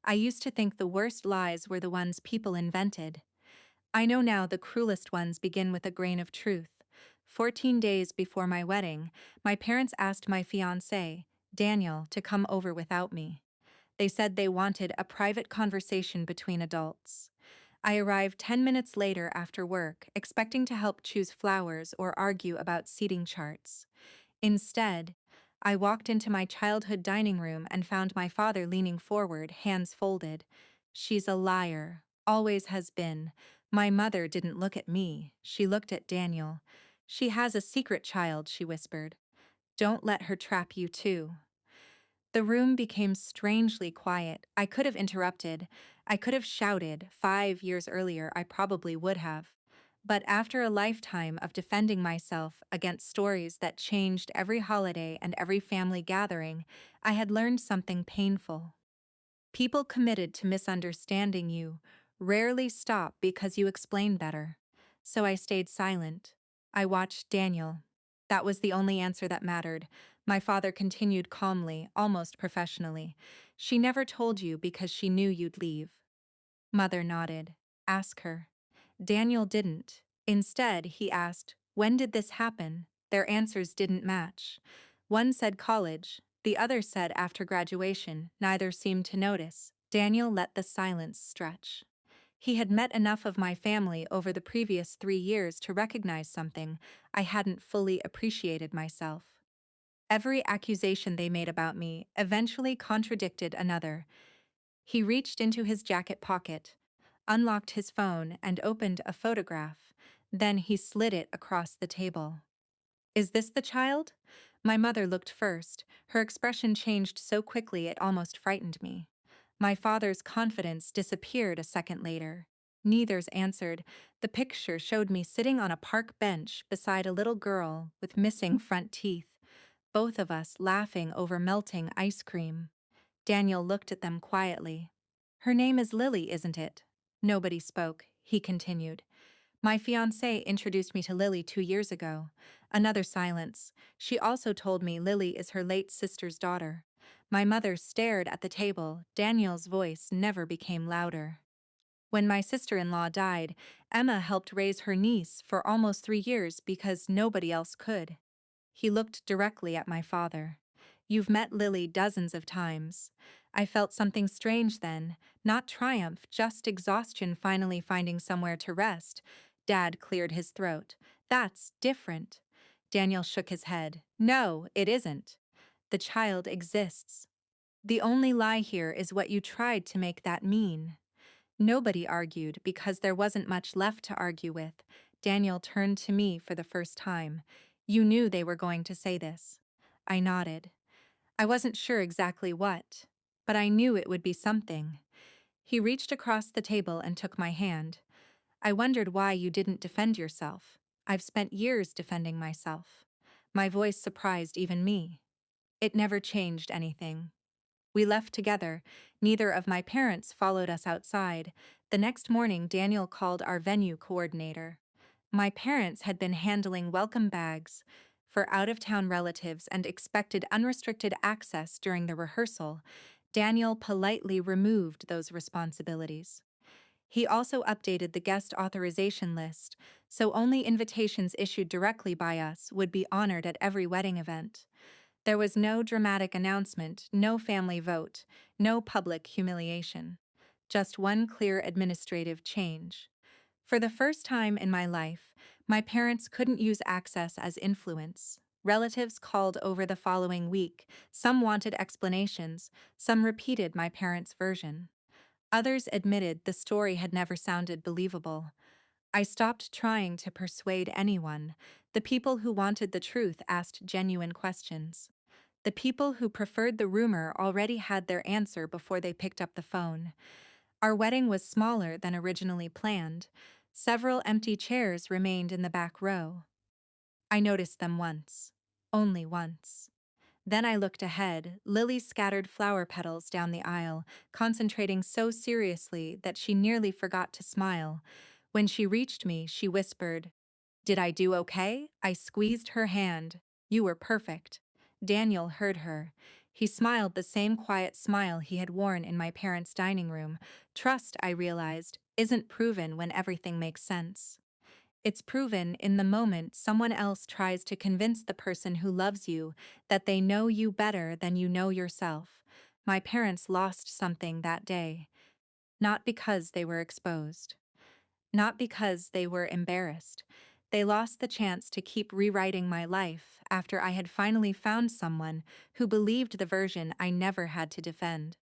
I used to think the worst lies were the ones people invented. I know now the cruelest ones begin with a grain of truth. 14 days before my wedding, my parents asked my fiancé, Daniel, to come over without me. They said they wanted a private conversation between adults. I arrived 10 minutes later after work, expecting to help choose flowers or argue about seating charts. Instead, I walked into my childhood dining room and found my father leaning forward, hands folded. She's a liar, always has been. My mother didn't look at me, she looked at Daniel. She has a secret child, she whispered. Don't let her trap you too. The room became strangely quiet. I could have interrupted. I could have shouted. 5 years earlier, I probably would have. But after a lifetime of defending myself against stories that changed every holiday and every family gathering, I had learned something painful. People committed to misunderstanding you rarely stop because you explain better. So I stayed silent. I watched Daniel. That was the only answer that mattered. My father continued calmly, almost professionally. She never told you because she knew you'd leave. Mother nodded. Ask her. Daniel didn't. Instead, he asked, when did this happen? Their answers didn't match. One said college, the other said after graduation. Neither seemed to notice. Daniel let the silence stretch. He had met enough of my family over the previous 3 years to recognize something. I hadn't fully appreciated myself. Every accusation they made about me eventually contradicted another. He reached into his jacket pocket, unlocked his phone, and opened a photograph. Then he slid it across the table. Is this the child? My mother looked first. Her expression changed so quickly it almost frightened me. My father's confidence disappeared a second later. Neither's answered. The picture showed me sitting on a park bench beside a little girl with missing front teeth, both of us laughing over melting ice cream. Daniel looked at them quietly. Her name is Lily, isn't it? Nobody spoke, he continued. My fiancé introduced me to Lily 2 years ago. Another silence. She also told me Lily is her late sister's daughter. My mother stared at the table. Daniel's voice never became louder. When my sister-in-law died, Emma helped raise her niece for almost 3 years because nobody else could. He looked directly at my father. You've met Lily dozens of times. I felt something strange then, not triumph, just exhaustion finally finding somewhere to rest. Dad cleared his throat. That's different. Daniel shook his head. No, it isn't. The child exists. The only lie here is what you tried to make that mean. Nobody argued because there wasn't much left to argue with. Daniel turned to me for the first time. You knew they were going to say this. I nodded. I wasn't sure exactly what, but I knew it would be something. He reached across the table and took my hand. I wondered why you didn't defend yourself. I've spent years defending myself. My voice surprised even me. It never changed anything. We left together. Neither of my parents followed us outside. The next morning, Daniel called our venue coordinator. My parents had been handling welcome bags for out-of-town relatives and expected unrestricted access during the rehearsal. Daniel politely removed those responsibilities. He also updated the guest authorization list, so only invitations issued directly by us would be honored at every wedding event. There was no dramatic announcement, no family vote, no public humiliation. Just one clear administrative change. For the first time in my life, my parents couldn't use access as influence. Relatives called over the following week. Some wanted explanations, some repeated my parents' version. Others admitted the story had never sounded believable. I stopped trying to persuade anyone. The people who wanted the truth asked genuine questions. The people who preferred the rumor already had their answer before they picked up the phone. Our wedding was smaller than originally planned. Several empty chairs remained in the back row. I noticed them once. Only once. Then I looked ahead. Lily scattered flower petals down the aisle, concentrating so seriously that she nearly forgot to smile. When she reached me, she whispered, "Did I do okay?" I squeezed her hand. "You were perfect." Daniel heard her. He smiled the same quiet smile he had worn in my parents' dining room. Trust, I realized, isn't proven when everything makes sense. It's proven in the moment someone else tries to convince the person who loves you that they know you better than you know yourself. My parents lost something that day, not because they were exposed, not because they were embarrassed. They lost the chance to keep rewriting my life after I had finally found someone who believed the version I never had to defend.